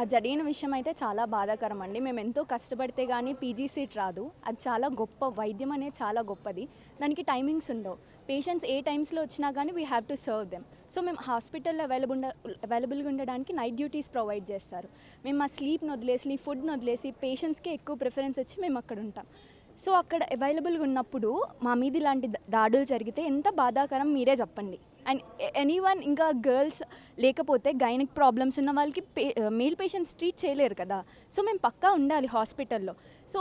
ఆ జరిగిన విషయం అయితే చాలా బాధాకరం అండి. మేము ఎంతో కష్టపడితే కానీ పీజీ సీట్ రాదు. అది చాలా గొప్ప వైద్యం అనేది చాలా గొప్పది. దానికి టైమింగ్స్ ఉండవు. పేషెంట్స్ ఏ టైమ్స్లో వచ్చినా కానీ we have to serve them. So మేము హాస్పిటల్లో అవైలబుల్గా ఉండడానికి నైట్ డ్యూటీస్ ప్రొవైడ్ చేస్తారు. మేము మా స్లీప్ని వదిలేసి ఫుడ్ని వదిలేసి పేషెంట్స్కే ఎక్కువ ప్రిఫరెన్స్ ఇచ్చి మేము అక్కడ ఉంటాం. సో అక్కడ అవైలబుల్గా ఉన్నప్పుడు మా మీద ఇలాంటి దాడులు జరిగితే ఎంత బాధాకరం మీరే చెప్పండి. అండ్ ఎనీవన్ ఇంకా గర్ల్స్ లేకపోతే గైనిక్ ప్రాబ్లమ్స్ ఉన్న వాళ్ళకి మేల్ పేషెంట్స్ ట్రీట్ చేయలేరు కదా. సో మేము పక్కా ఉండాలి హాస్పిటల్లో. సో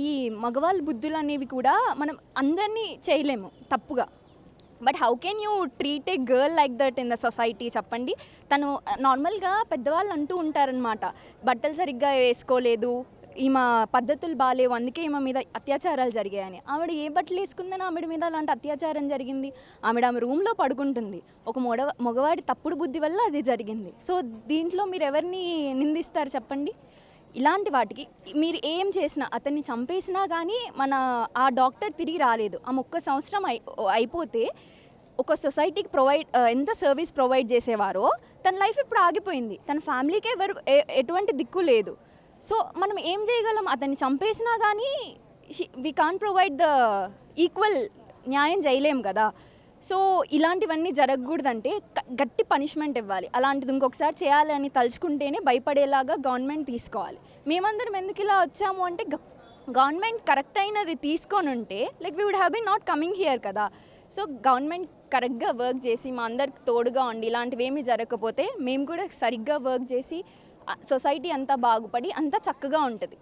ఈ మగవాళ్ళ బుద్ధులు అనేవి కూడా మనం అందరినీ చేయలేము తప్పుగా. But how can you treat A girl like that in the society చెప్పండి. తను నార్మల్గా పెద్దవాళ్ళు అంటూ ఉంటారనమాట, బట్టలు సరిగ్గా వేసుకోలేదు, ఈమె పద్ధతులు బాగాలేవు, అందుకే ఈమె మీద అత్యాచారాలు జరిగాయని. ఆవిడ ఏ బట్టలు వేసుకుందని ఆవిడ మీద అలాంటి అత్యాచారం జరిగింది? ఆమె రూమ్లో పడుకుంటుంది. ఒక మగవాడి తప్పుడు బుద్ధి వల్ల అది జరిగింది. సో దీంట్లో మీరు ఎవరిని నిందిస్తారు చెప్పండి? ఇలాంటి వాటికి మీరు ఏం చేసినా, అతన్ని చంపేసినా కానీ ఆ డాక్టర్ తిరిగి రాలేదు. ఆ 1 సంవత్సరం అయిపోతే ఒక సొసైటీకి ఎంత సర్వీస్ ప్రొవైడ్ చేసేవారో తన లైఫ్ ఇప్పుడు ఆగిపోయింది. తన ఫ్యామిలీకి ఎటువంటి దిక్కు లేదు. సో మనం ఏం చేయగలం? అతన్ని చంపేసినా కానీ we can't provide the equal న్యాయం చేయలేం కదా. సో ఇలాంటివన్నీ జరగకూడదంటే గట్టి పనిష్మెంట్ ఇవ్వాలి. అలాంటిది ఇంకొకసారి చేయాలని తలుచుకుంటేనే భయపడేలాగా గవర్నమెంట్ తీసుకోవాలి. మేమందరం ఎందుకు ఇలా వచ్చాము అంటే గవర్నమెంట్ కరెక్ట్ అయినది తీసుకొని ఉంటే like we would have been not coming here కదా. సో గవర్నమెంట్ కరెక్ట్గా వర్క్ చేసి మా అందరికి తోడుగా ఉండి ఇలాంటివి ఏమీ జరగకపోతే మేము కూడా సరిగ్గా వర్క్ చేసి సొసైటీ అంతా బాగుపడి అంతా చక్కగా ఉంటుంది.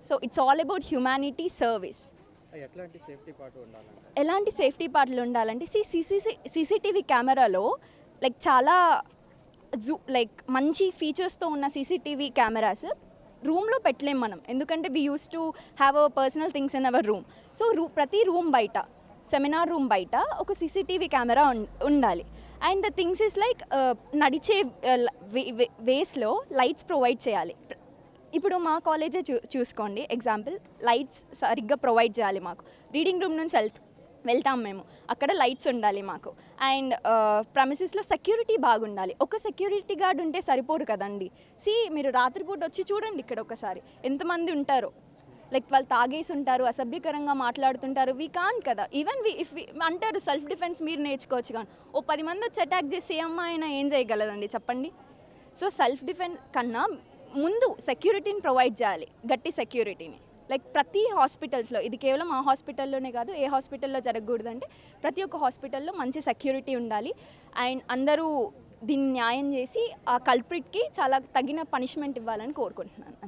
So it's all about humanity service. ఎలాంటి సేఫ్టీ పార్ట్లు ఉండాలంటే సీసీటీవీ కెమెరాలో లైక్ చాలా మంచి ఫీచర్స్తో ఉన్న సీసీటీవీ కెమెరాస్ రూమ్లో పెట్టలేం మనం, ఎందుకంటే we use to have our personal things in our room. So ప్రతి రూమ్ బయట, సెమినార్ రూమ్ బయట ఒక సీసీటీవీ కెమెరా ఉండాలి. And the things is like నడిచే వేస్లో లైట్స్ ప్రొవైడ్ చేయాలి. ఇప్పుడు మా కాలేజే చూసుకోండి ఎగ్జాంపుల్, లైట్స్ సరిగ్గా ప్రొవైడ్ చేయాలి మాకు. రీడింగ్ రూమ్ నుంచి వెళ్తాం మేము, అక్కడ లైట్స్ ఉండాలి మాకు. అండ్ ప్రమిసెస్లో సెక్యూరిటీ బాగుండాలి. ఒక సెక్యూరిటీ గార్డ్ ఉంటే సరిపోరు కదండి. మీరు రాత్రిపూట వచ్చి చూడండి ఇక్కడ ఒకసారి ఎంతమంది ఉంటారో. లైక్ వాళ్ళు తాగేసి ఉంటారు, అసభ్యకరంగా మాట్లాడుతుంటారు. వీ కాంట్ కదా. ఈవెన్ అంటారు సెల్ఫ్ డిఫెన్స్ మీరు నేర్చుకోవచ్చు, కానీ 10 మంది వచ్చి అటాక్ చేసి ఏ అమ్మాయి అయినా ఏం చేయగలదండి చెప్పండి. సో సెల్ఫ్ డిఫెన్స్ కన్నా ముందు సెక్యూరిటీని ప్రొవైడ్ చేయాలి, గట్టి సెక్యూరిటీని. లైక్ ప్రతి హాస్పిటల్స్లో, ఇది కేవలం ఆ హాస్పిటల్లోనే కాదు, ఏ హాస్పిటల్లో జరగకూడదంటే ప్రతి ఒక్క హాస్పిటల్లో మంచి సెక్యూరిటీ ఉండాలి. అండ్ అందరూ దీన్ని న్యాయం చేసి ఆ కల్ప్రిట్కి చాలా తగిన పనిష్మెంట్ ఇవ్వాలని కోరుకుంటున్నాను.